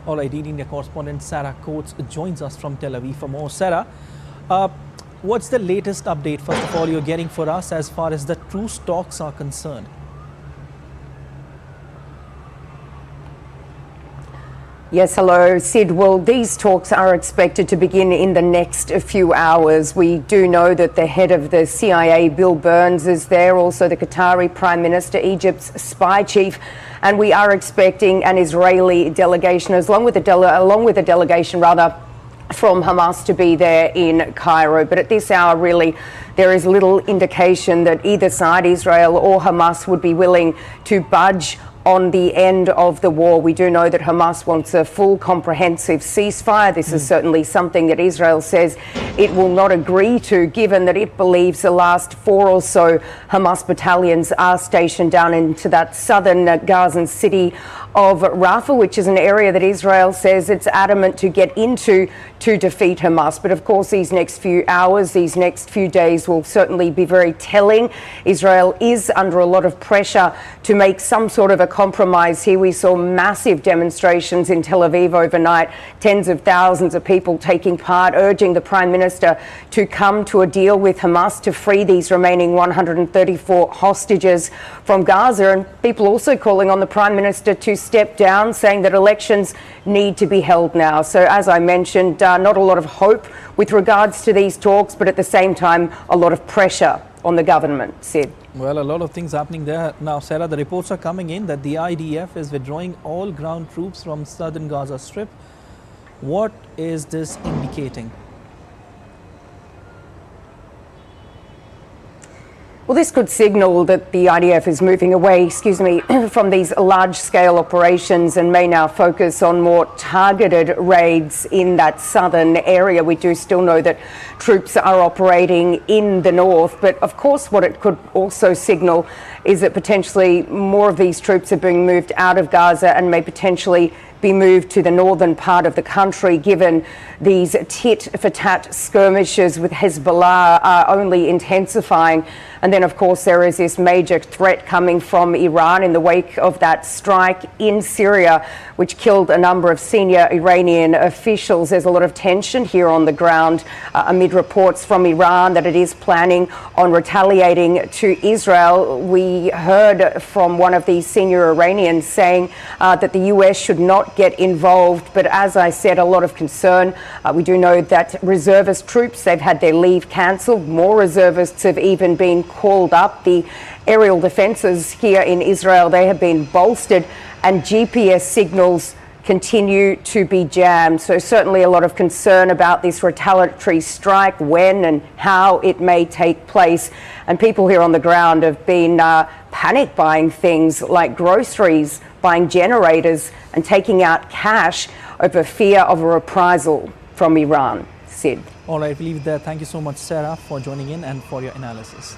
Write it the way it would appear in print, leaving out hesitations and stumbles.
All right, India correspondent Sarah Coates joins us from Tel Aviv for more. Sarah, what's the latest update, first of all, you're getting for us as far as the truce talks are concerned? Yes, hello, Sid. Well, these talks are expected to begin in the next few hours. We do know that the head of the CIA, Bill Burns, is there, also the Qatari Prime Minister, Egypt's spy chief, and we are expecting an Israeli delegation, along with a delegation from Hamas to be there in Cairo. But at this hour, really, there is little indication that either side, Israel or Hamas, would be willing to budge on the end of the war. We do know that Hamas wants a full comprehensive ceasefire. This is certainly something that Israel says it will not agree to, given that it believes the last 4 or so Hamas battalions are stationed down into that southern Gazan city of Rafah, which is an area that Israel says it's adamant to get into to defeat Hamas. But of course, these next few hours, these next few days will certainly be very telling. Israel is under a lot of pressure to make some sort of a compromise here. We saw massive demonstrations in Tel Aviv overnight, tens of thousands of people taking part, urging the Prime Minister to come to a deal with Hamas to free these remaining 134 hostages from Gaza, and people also calling on the Prime Minister to step down, saying that elections need to be held now. So as I mentioned, not a lot of hope with regards to these talks, but at the same time, a lot of pressure on the government. Sid. Well, a lot of things happening there. Now, Sarah, the reports are coming in that the IDF is withdrawing all ground troops from southern Gaza Strip. What is this indicating? Well, this could signal that the IDF is moving away, from these large-scale operations and may now focus on more targeted raids in that southern area. We do still know that troops are operating in the north, but of course what it could also signal is that potentially more of these troops are being moved out of Gaza and may potentially be moved to the northern part of the country, given these tit-for-tat skirmishes with Hezbollah are only intensifying. And then, of course, there is this major threat coming from Iran in the wake of that strike in Syria, which killed a number of senior Iranian officials. There's a lot of tension here on the ground amid reports from Iran that it is planning on retaliating to Israel. We heard from one of these senior Iranians saying that the US should not get involved. But as I said, a lot of concern. We do know that reservist troops, they've had their leave cancelled. More reservists have even been called up. The aerial defences here in Israel, they have been bolstered, and GPS signals continue to be jammed. So certainly a lot of concern about this retaliatory strike, when and how it may take place. And people here on the ground have been panic buying things like groceries, buying generators and taking out cash over fear of a reprisal from Iran. Sid. All right, we'll leave it there. Thank you so much, Sarah, for joining in and for your analysis.